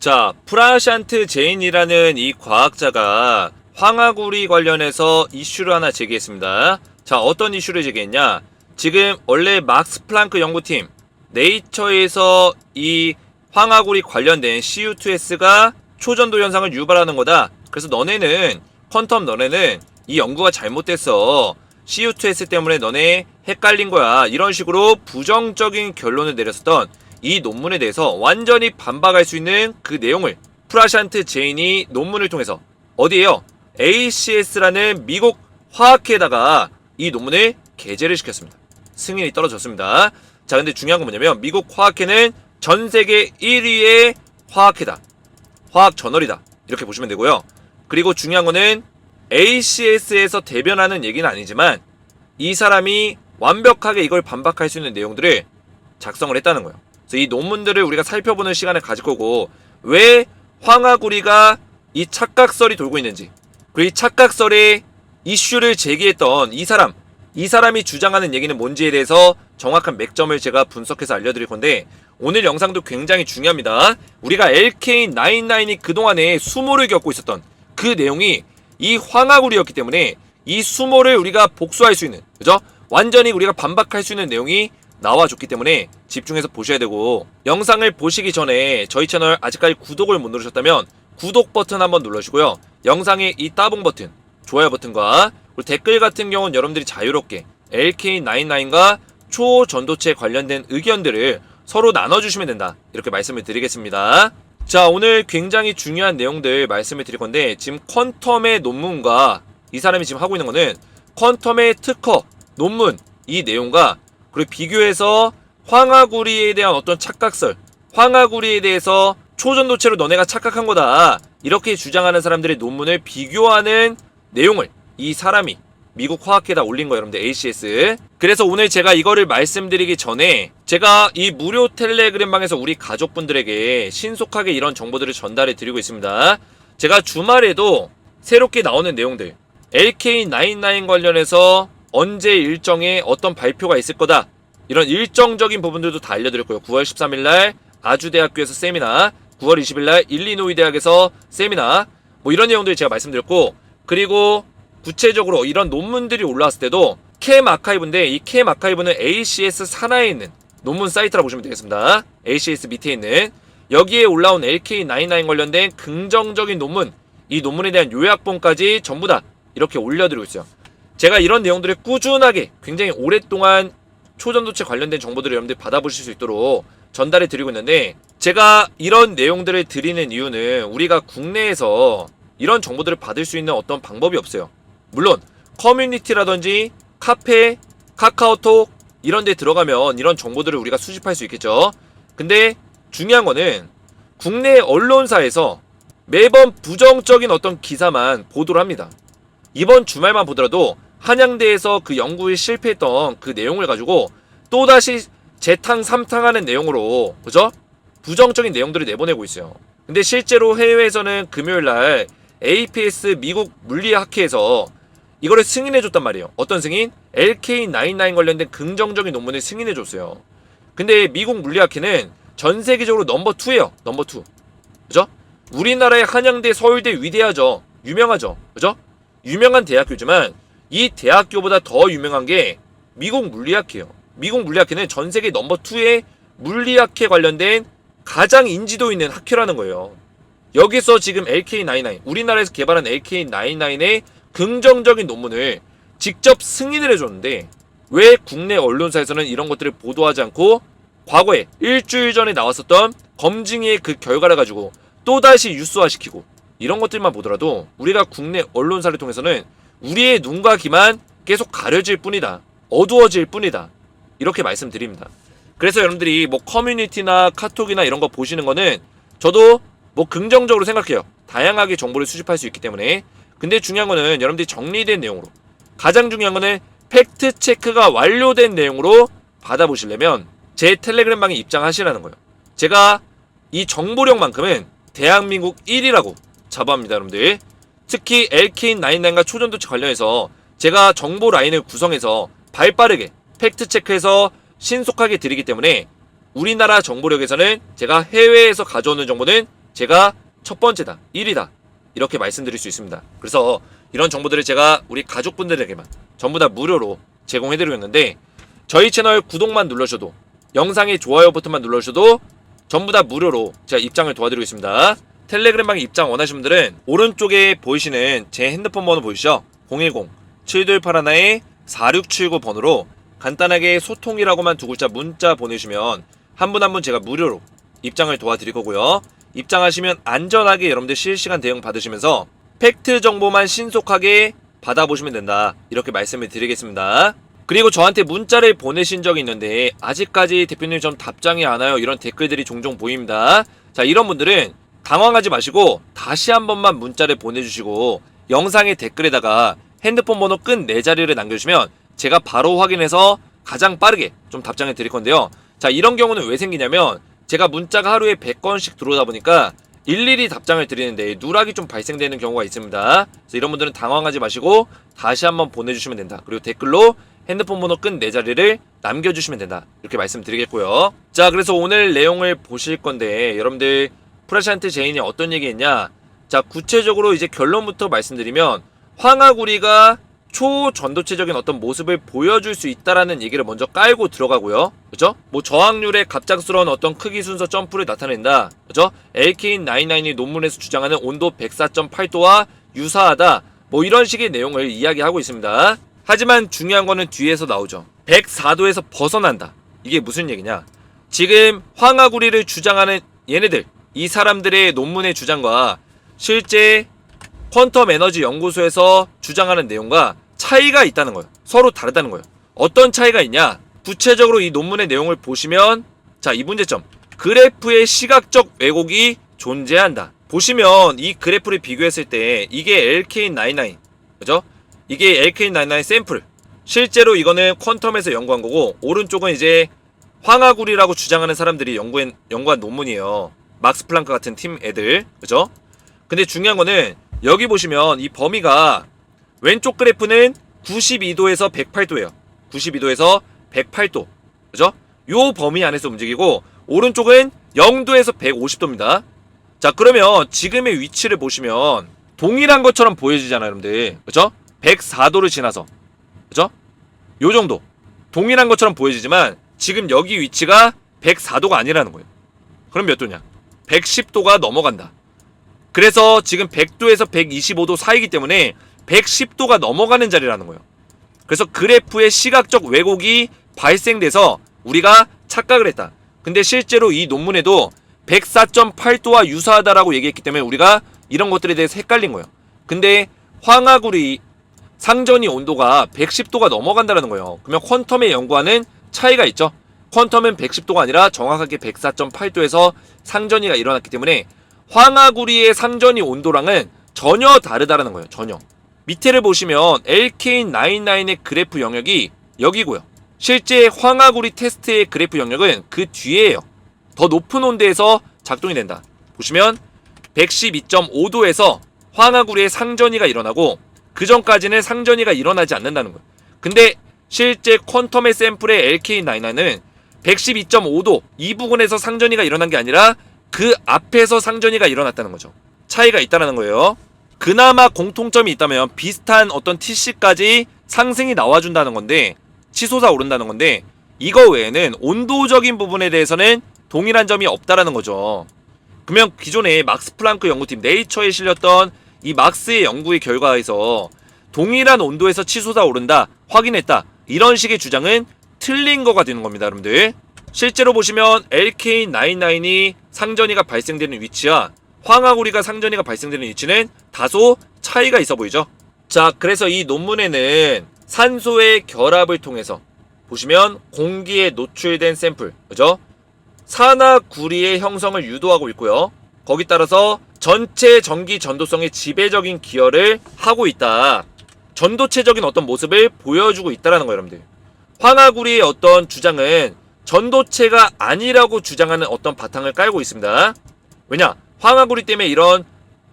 자, 프라샨트 제인이라는 이 과학자가 황화구리 관련해서 이슈를 하나 제기했습니다. 자, 어떤 이슈를 제기했냐? 지금 원래 막스 플랑크 연구팀 네이처에서 이 황화구리 관련된 CU2S가 초전도 현상을 유발하는 거다. 그래서 너네는 이 연구가 잘못됐어. CU2S 때문에 너네 헷갈린 거야. 이런 식으로 부정적인 결론을 내렸었던 이 논문에 대해서 완전히 반박할 수 있는 그 내용을 프라샨트 제인이 논문을 통해서 어디에요? ACS라는 미국 화학회에다가 이 논문을 게재를 시켰습니다. 승인이 떨어졌습니다. 자, 근데 중요한 건 뭐냐면 미국 화학회는 전 세계 1위의 화학회다. 화학 저널이다. 이렇게 보시면 되고요. 그리고 중요한 거는 ACS에서 대변하는 얘기는 아니지만 이 사람이 완벽하게 이걸 반박할 수 있는 내용들을 작성을 했다는 거예요. 그래서 이 논문들을 우리가 살펴보는 시간을 가질 거고, 왜 황화구리가 이 착각설이 돌고 있는지, 그리고 이 착각설의 이슈를 제기했던 이 사람이 주장하는 얘기는 뭔지에 대해서 정확한 맥점을 제가 분석해서 알려드릴 건데, 오늘 영상도 굉장히 중요합니다. 우리가 LK99이 그동안에 수모를 겪고 있었던 그 내용이 이 황화구리였기 때문에 이 수모를 우리가 복수할 수 있는, 그죠? 완전히 우리가 반박할 수 있는 내용이 나와줬기 때문에 집중해서 보셔야 되고, 영상을 보시기 전에 저희 채널 아직까지 구독을 못 누르셨다면 구독 버튼 한번 눌러주시고요. 영상의 이 따봉 버튼, 좋아요 버튼과 그리고 댓글 같은 경우는 여러분들이 자유롭게 LK99과 초전도체 관련된 의견들을 서로 나눠주시면 된다. 이렇게 말씀을 드리겠습니다. 자, 오늘 굉장히 중요한 내용들 말씀을 드릴 건데, 지금 퀀텀의 논문과 이 사람이 지금 하고 있는 거는 퀀텀의 특허 논문 이 내용과 그리고 비교해서 황화구리에 대한 어떤 착각설, 황화구리에 대해서 초전도체로 너네가 착각한 거다, 이렇게 주장하는 사람들의 논문을 비교하는 내용을 이 사람이 미국 화학회에다 올린 거예요, 여러분들. ACS. 그래서 오늘 제가 이거를 말씀드리기 전에 제가 이 무료 텔레그램 방에서 우리 가족분들에게 신속하게 이런 정보들을 전달해 드리고 있습니다. 제가 주말에도 새롭게 나오는 내용들, LK99 관련해서 언제 일정에 어떤 발표가 있을 거다, 이런 일정적인 부분들도 다 알려드렸고요. 9월 13일날 아주대학교에서 세미나, 9월 20일날 일리노이 대학에서 세미나, 뭐 이런 내용들 제가 말씀드렸고, 그리고 구체적으로 이런 논문들이 올라왔을 때도 캠 아카이브인데, 이 캠 아카이브는 ACS 산하에 있는 논문 사이트라고 보시면 되겠습니다. ACS 밑에 있는 여기에 올라온 LK99 관련된 긍정적인 논문, 이 논문에 대한 요약본까지 전부 다 이렇게 올려드리고 있어요. 제가 이런 내용들을 꾸준하게 굉장히 오랫동안 초전도체 관련된 정보들을 여러분들이 받아보실 수 있도록 전달해 드리고 있는데, 제가 이런 내용들을 드리는 이유는 우리가 국내에서 이런 정보들을 받을 수 있는 어떤 방법이 없어요. 물론 커뮤니티라든지 카페, 카카오톡 이런 데 들어가면 이런 정보들을 우리가 수집할 수 있겠죠. 근데 중요한 거는 국내 언론사에서 매번 부정적인 어떤 기사만 보도를 합니다. 이번 주말만 보더라도 한양대에서 그 연구에 실패했던 그 내용을 가지고 또다시 재탕 삼탕하는 내용으로, 그죠? 부정적인 내용들을 내보내고 있어요. 근데 실제로 해외에서는 금요일날 APS 미국 물리학회에서 이거를 승인해줬단 말이에요. 어떤 승인? LK99 관련된 긍정적인 논문을 승인해줬어요. 근데 미국 물리학회는 전 세계적으로 넘버2예요. 넘버2. 그죠? 우리나라의 한양대, 서울대 위대하죠. 유명하죠. 그죠? 유명한 대학교지만 이 대학교보다 더 유명한 게 미국 물리학회예요. 미국 물리학회는 전 세계 넘버2의 물리학회 관련된 가장 인지도 있는 학회라는 거예요. 여기서 지금 LK99, 우리나라에서 개발한 LK99의 긍정적인 논문을 직접 승인을 해줬는데, 왜 국내 언론사에서는 이런 것들을 보도하지 않고 과거에 일주일 전에 나왔었던 검증의 그 결과를 가지고 또다시 뉴스화시키고, 이런 것들만 보더라도 우리가 국내 언론사를 통해서는 우리의 눈과 귀만 계속 가려질 뿐이다, 어두워질 뿐이다, 이렇게 말씀드립니다. 그래서 여러분들이 뭐 커뮤니티나 카톡이나 이런 거 보시는 거는 저도 뭐 긍정적으로 생각해요. 다양하게 정보를 수집할 수 있기 때문에. 근데 중요한 거는 여러분들이 정리된 내용으로, 가장 중요한 거는 팩트 체크가 완료된 내용으로 받아보시려면 제 텔레그램 방에 입장하시라는 거예요. 제가 이 정보력만큼은 대한민국 1위라고 자부합니다, 여러분들. 특히 LK99과 초전도체 관련해서 제가 정보 라인을 구성해서 발빠르게 팩트 체크해서 신속하게 드리기 때문에 우리나라 정보력에서는 제가 해외에서 가져오는 정보는 제가 첫 번째다, 1위다 이렇게 말씀드릴 수 있습니다. 그래서 이런 정보들을 제가 우리 가족분들에게만 전부 다 무료로 제공해드리고 있는데, 저희 채널 구독만 눌러주셔도, 영상에 좋아요 버튼만 눌러주셔도 전부 다 무료로 제가 입장을 도와드리고 있습니다. 텔레그램방에 입장 원하시는 분들은 오른쪽에 보이시는 제 핸드폰 번호 보이시죠? 010-7281-4679 번호로 간단하게 소통이라고만 두 글자 문자 보내주시면 한 분 한 분 제가 무료로 입장을 도와드릴 거고요. 입장하시면 안전하게 여러분들 실시간 대응 받으시면서 팩트 정보만 신속하게 받아보시면 된다, 이렇게 말씀을 드리겠습니다. 그리고 저한테 문자를 보내신 적이 있는데 아직까지 대표님 좀 답장이 안 와요, 이런 댓글들이 종종 보입니다. 자, 이런 분들은 당황하지 마시고 다시 한 번만 문자를 보내주시고 영상의 댓글에다가 핸드폰 번호 끝 4자리를 남겨주시면 제가 바로 확인해서 가장 빠르게 좀 답장을 드릴 건데요. 자, 이런 경우는 왜 생기냐면 제가 문자가 하루에 100건씩 들어오다 보니까 일일이 답장을 드리는데 누락이 좀 발생되는 경우가 있습니다. 그래서 이런 분들은 당황하지 마시고 다시 한번 보내주시면 된다. 그리고 댓글로 핸드폰 번호 끝 4자리를 남겨주시면 된다, 이렇게 말씀드리겠고요. 자, 그래서 오늘 내용을 보실 건데 여러분들 프라샨트 제인이 어떤 얘기했냐. 자, 구체적으로 이제 결론부터 말씀드리면 황하구리가 초전도체적인 어떤 모습을 보여줄 수 있다라는 얘기를 먼저 깔고 들어가고요. 그죠? 뭐 저항률의 갑작스러운 어떤 크기 순서 점프를 나타낸다. 그죠? LK99이 논문에서 주장하는 온도 104.8도와 유사하다. 뭐 이런 식의 내용을 이야기하고 있습니다. 하지만 중요한 거는 뒤에서 나오죠. 104도에서 벗어난다. 이게 무슨 얘기냐? 지금 황하구리를 주장하는 얘네들, 이 사람들의 논문의 주장과 실제 퀀텀 에너지 연구소에서 주장하는 내용과 차이가 있다는 거예요. 서로 다르다는 거예요. 어떤 차이가 있냐? 구체적으로 이 논문의 내용을 보시면, 자, 이 문제점, 그래프의 시각적 왜곡이 존재한다. 보시면 이 그래프를 비교했을 때 이게 LK99, 그죠? 이게 LK99 샘플, 실제로 이거는 퀀텀에서 연구한 거고, 오른쪽은 이제 황하구리라고 주장하는 사람들이 연구한 논문이에요. 막스 플랑크 같은 팀 애들, 그죠? 근데 중요한 거는 여기 보시면 이 범위가 왼쪽 그래프는 92도에서 108도예요. 92도에서 108도, 그죠? 요 범위 안에서 움직이고 오른쪽은 0도에서 150도입니다. 자, 그러면 지금의 위치를 보시면 동일한 것처럼 보여지잖아요, 여러분들. 그죠? 104도를 지나서, 그죠? 요 정도 동일한 것처럼 보여지지만 지금 여기 위치가 104도가 아니라는 거예요. 그럼 몇 도냐? 110도가 넘어간다. 그래서 지금 100도에서 125도 사이기 때문에 110도가 넘어가는 자리라는 거예요. 그래서 그래프의 시각적 왜곡이 발생돼서 우리가 착각을 했다. 근데 실제로 이 논문에도 104.8도와 유사하다라고 얘기했기 때문에 우리가 이런 것들에 대해서 헷갈린 거예요. 근데 황하구리 상전이 온도가 110도가 넘어간다는 거예요. 그러면 퀀텀의 연구와는 차이가 있죠. 퀀텀은 110도가 아니라 정확하게 104.8도에서 상전이가 일어났기 때문에 황하구리의 상전이 온도랑은 전혀 다르다라는 거예요. 전혀. 밑에를 보시면 LK99의 그래프 영역이 여기고요. 실제 황하구리 테스트의 그래프 영역은 그 뒤에요. 더 높은 온도에서 작동이 된다. 보시면 112.5도에서 황하구리의 상전이가 일어나고 그 전까지는 상전이가 일어나지 않는다는 거예요. 근데 실제 퀀텀의 샘플의 LK99는 112.5도 이 부분에서 상전이가 일어난 게 아니라 그 앞에서 상전이가 일어났다는 거죠. 차이가 있다는 거예요. 그나마 공통점이 있다면 비슷한 어떤 TC까지 상승이 나와준다는 건데, 치솟아 오른다는 건데, 이거 외에는 온도적인 부분에 대해서는 동일한 점이 없다라는 거죠. 그러면 기존에 막스 플랑크 연구팀 네이처에 실렸던 이 막스의 연구의 결과에서 동일한 온도에서 치솟아 오른다, 확인했다, 이런 식의 주장은 틀린 거가 되는 겁니다, 여러분들. 실제로 보시면 LK99이 상전이가 발생되는 위치와 황하구리가 상전이가 발생되는 위치는 다소 차이가 있어 보이죠. 자, 그래서 이 논문에는 산소의 결합을 통해서 보시면 공기에 노출된 샘플, 그죠? 산화구리의 형성을 유도하고 있고요. 거기 따라서 전체 전기 전도성에 지배적인 기여를 하고 있다. 전도체적인 어떤 모습을 보여주고 있다라는 거예요, 여러분들. 황하구리의 어떤 주장은 전도체가 아니라고 주장하는 어떤 바탕을 깔고 있습니다. 왜냐? 황하구리 때문에 이런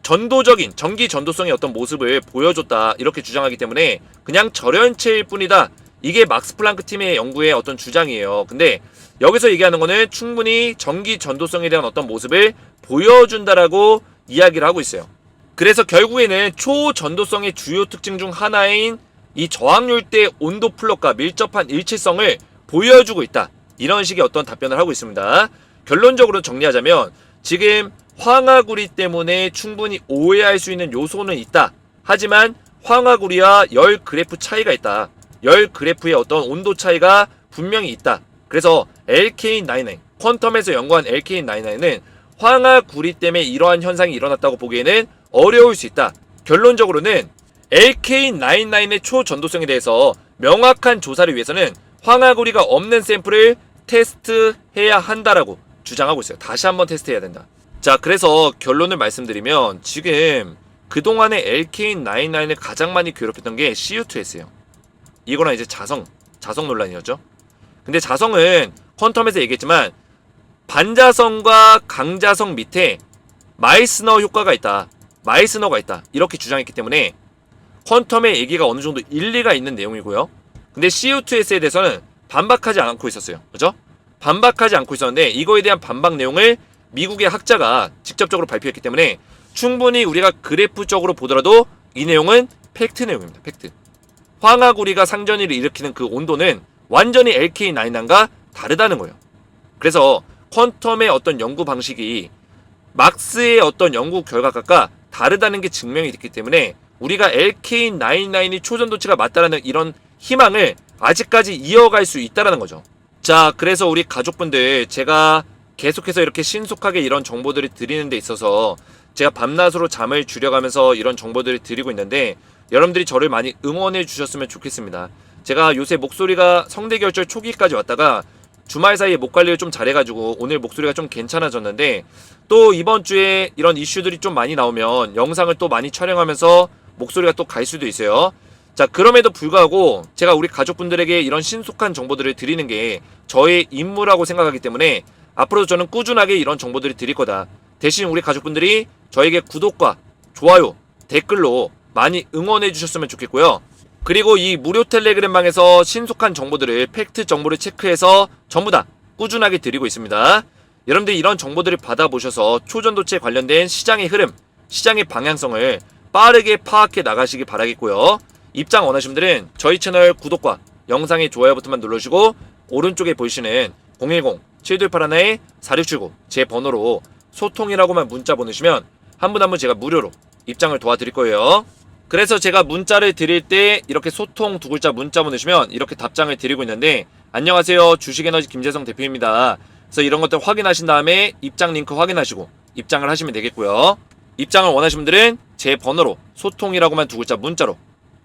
전도적인 전기 전도성의 어떤 모습을 보여줬다, 이렇게 주장하기 때문에 그냥 절연체일 뿐이다. 이게 막스 플랑크 팀의 연구의 어떤 주장이에요. 근데 여기서 얘기하는 거는 충분히 전기 전도성에 대한 어떤 모습을 보여준다라고 이야기를 하고 있어요. 그래서 결국에는 초전도성의 주요 특징 중 하나인 이 저항률대 온도 플롯과 밀접한 일치성을 보여주고 있다. 이런 식의 어떤 답변을 하고 있습니다. 결론적으로 정리하자면 지금 황화구리 때문에 충분히 오해할 수 있는 요소는 있다. 하지만 황화구리와 열 그래프 차이가 있다. 열 그래프의 어떤 온도 차이가 분명히 있다. 그래서 LK99, 퀀텀에서 연구한 LK99은 황화구리 때문에 이러한 현상이 일어났다고 보기에는 어려울 수 있다. 결론적으로는 LK99의 초전도성에 대해서 명확한 조사를 위해서는 황화구리가 없는 샘플을 테스트해야 한다라고 주장하고 있어요. 다시 한번 테스트해야 된다. 자, 그래서 결론을 말씀드리면 지금 그동안에 LK99을 가장 많이 괴롭혔던 게 CU2S예요. 이거랑 이제 자성 논란이었죠. 근데 자성은 퀀텀에서 얘기했지만 반자성과 강자성 밑에 마이스너 효과가 있다. 마이스너가 있다. 이렇게 주장했기 때문에 퀀텀의 얘기가 어느 정도 일리가 있는 내용이고요. 근데 CU2S에 대해서는 반박하지 않고 있었어요. 그죠? 반박하지 않고 있었는데 이거에 대한 반박 내용을 미국의 학자가 직접적으로 발표했기 때문에 충분히 우리가 그래프적으로 보더라도 이 내용은 팩트 내용입니다. 팩트. 황화구리가 상전이를 일으키는 그 온도는 완전히 LK99과 다르다는 거예요. 그래서 퀀텀의 어떤 연구 방식이 막스의 어떤 연구 결과가 다르다는 게 증명이 됐기 때문에 우리가 LK99이 초전도체가 맞다라는 이런 희망을 아직까지 이어갈 수 있다라는 거죠. 자, 그래서 우리 가족분들 제가 계속해서 이렇게 신속하게 이런 정보들을 드리는 데 있어서 제가 밤낮으로 잠을 줄여가면서 이런 정보들을 드리고 있는데 여러분들이 저를 많이 응원해 주셨으면 좋겠습니다. 제가 요새 목소리가 성대결절 초기까지 왔다가 주말 사이에 목 관리를 좀 잘해가지고 오늘 목소리가 좀 괜찮아졌는데 또 이번 주에 이런 이슈들이 좀 많이 나오면 영상을 또 많이 촬영하면서 목소리가 또 갈 수도 있어요. 자, 그럼에도 불구하고 제가 우리 가족분들에게 이런 신속한 정보들을 드리는 게 저의 임무라고 생각하기 때문에 앞으로도 저는 꾸준하게 이런 정보들을 드릴 거다. 대신 우리 가족분들이 저에게 구독과 좋아요, 댓글로 많이 응원해 주셨으면 좋겠고요. 그리고 이 무료 텔레그램방에서 신속한 정보들을 팩트 정보를 체크해서 전부 다 꾸준하게 드리고 있습니다. 여러분들 이런 정보들을 받아보셔서 초전도체 관련된 시장의 흐름, 시장의 방향성을 빠르게 파악해 나가시기 바라겠고요. 입장 원하시는 분들은 저희 채널 구독과 영상의 좋아요 버튼만 눌러주시고 오른쪽에 보이시는 010-7281-4679 제 번호로 소통이라고만 문자 보내시면 한 분 한 분 제가 무료로 입장을 도와드릴 거예요. 그래서 제가 문자를 드릴 때 이렇게 소통 두 글자 문자 보내시면 이렇게 답장을 드리고 있는데 안녕하세요, 주식에너지 김재성 대표입니다. 그래서 이런 것들 확인하신 다음에 입장 링크 확인하시고 입장을 하시면 되겠고요. 입장을 원하시는 분들은 제 번호로 소통이라고만 두 글자 문자로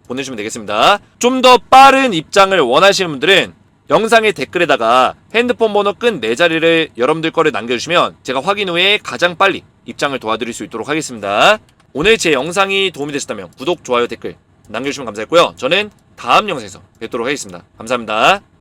보내주시면 되겠습니다. 좀 더 빠른 입장을 원하시는 분들은 영상의 댓글에다가 핸드폰 번호 끈 4자리를 여러분들 거를 남겨주시면 제가 확인 후에 가장 빨리 입장을 도와드릴 수 있도록 하겠습니다. 오늘 제 영상이 도움이 되셨다면 구독, 좋아요, 댓글 남겨주시면 감사했고요. 저는 다음 영상에서 뵙도록 하겠습니다. 감사합니다.